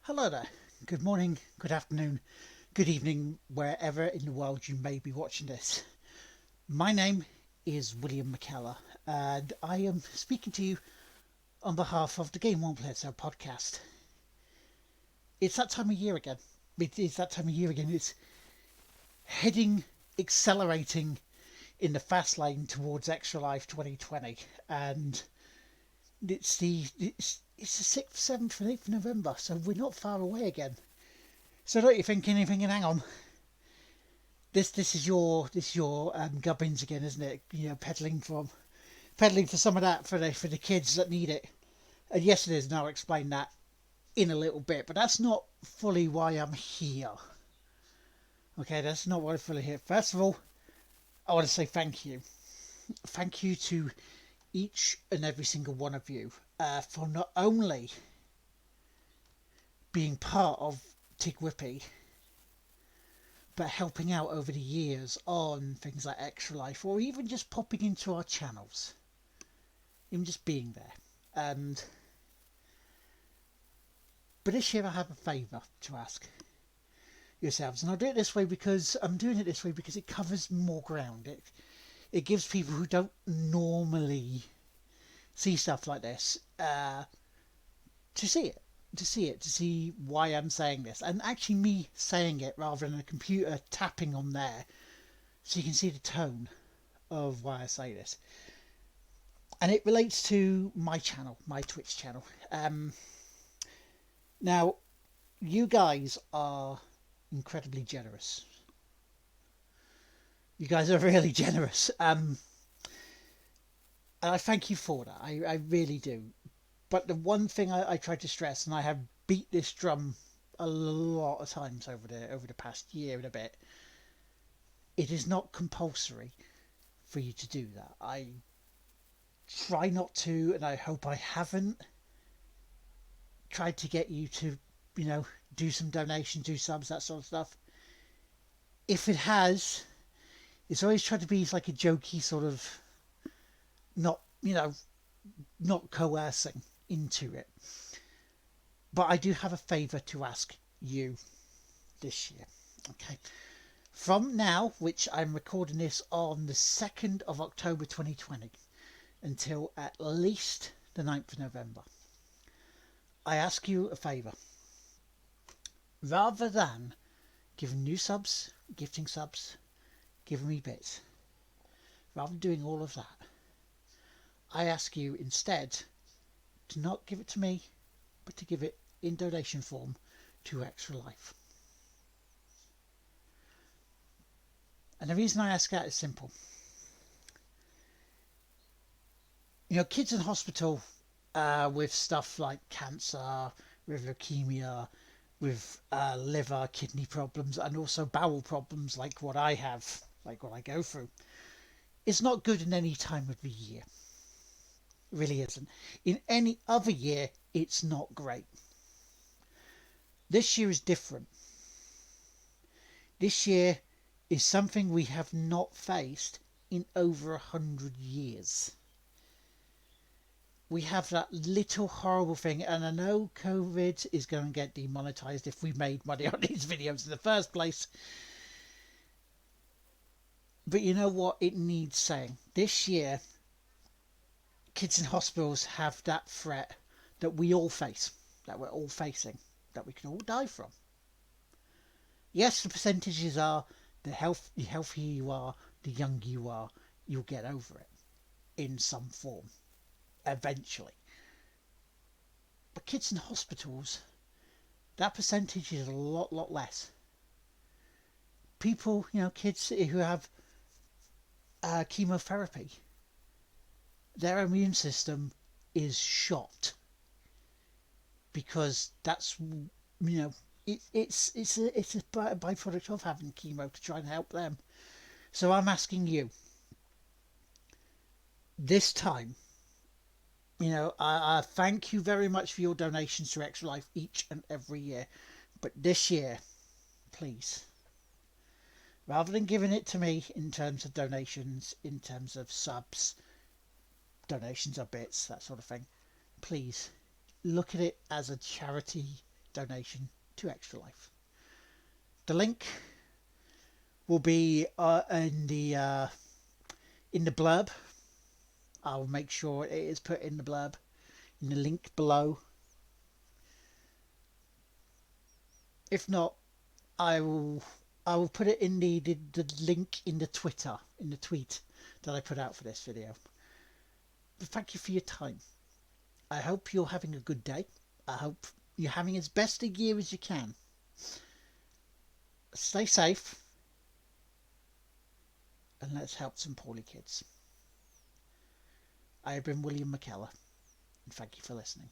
Hello there. Good morning, good afternoon, good evening, wherever in the world you may be watching this. My name is William McKellar, and I am speaking to you on behalf of the Game One Player So podcast. It's that time of year again. It is that time of year again. It's heading, accelerating in the fast lane towards Extra Life 2020, and it's the 6th, 7th, and 8th of November, so we're not far away again. So don't you think anything? Hang on, this is your gubbins again, isn't it? You know, peddling for some of that for the kids that need it. And yes, it is. And I'll explain that in a little bit. But that's not fully why I'm here. Okay, that's not why I'm fully here. First of all, I want to say thank you. Thank you to each and every single one of you for not only being part of TGWPI, but helping out over the years on things like Extra Life, or even just popping into our channels, even just being there. And but this year I have a favour to ask yourselves, and I'll do it this way because I'm doing it this way because it covers more ground. It gives people who don't normally see stuff like this to see it, to see why I'm saying this, and actually me saying it rather than a computer tapping on there, so you can see the tone of why I say this. And it relates to my channel, my Twitch channel. Now, you guys are incredibly generous. You guys are really generous. And I thank you for that. I really do. But the one thing I try to stress, and I have beat this drum a lot of times over the past year and a bit, it is not compulsory for you to do that. I try not to, and I hope I haven't tried to get you to, do some donations, do subs, that sort of stuff. If it has, it's always tried to be like a jokey sort of, not, not coercing into it. But I do have a favour to ask you this year. Okay. From now, which I'm recording this on the 2nd of October 2020, until at least the 9th of November, I ask you a favour. Rather than giving new subs, gifting subs, giving me bits, rather than doing all of that, I ask you instead to not give it to me, but to give it in donation form to Extra Life. And the reason I ask that is simple. Kids in hospital with stuff like cancer, with leukemia, with liver, kidney problems, and also bowel problems like what I have, like what I go through. It's not good in any time of the year. It really isn't. In any other year, it's not great. This year is different. This year is something we have not faced in over 100 years. We have that little horrible thing, and I know COVID is going to get demonetized if we made money on these videos in the first place. But you know what? It needs saying. This year, kids in hospitals have that threat that we all face, that we're all facing, that we can all die from. Yes, the percentages are the healthier you are, the younger you are, you'll get over it in some form eventually. But kids in hospitals, that percentage is a lot less. People, kids who have chemotherapy, their immune system is shot because that's it's a byproduct of having chemo to try and help them. So I'm asking you this time. I thank you very much for your donations to Extra Life each and every year, but this year, please, rather than giving it to me in terms of donations, in terms of subs, donations or bits, that sort of thing, please look at it as a charity donation to Extra Life. The link will be in the blurb. I'll make sure it is put in the blurb, in the link below. If not, I will put it in the link in the tweet that I put out for this video. But thank you for your time. I hope you're having a good day. I hope you're having as best a year as you can. Stay safe, and let's help some poorly kids. I have been William McKellar, and thank you for listening.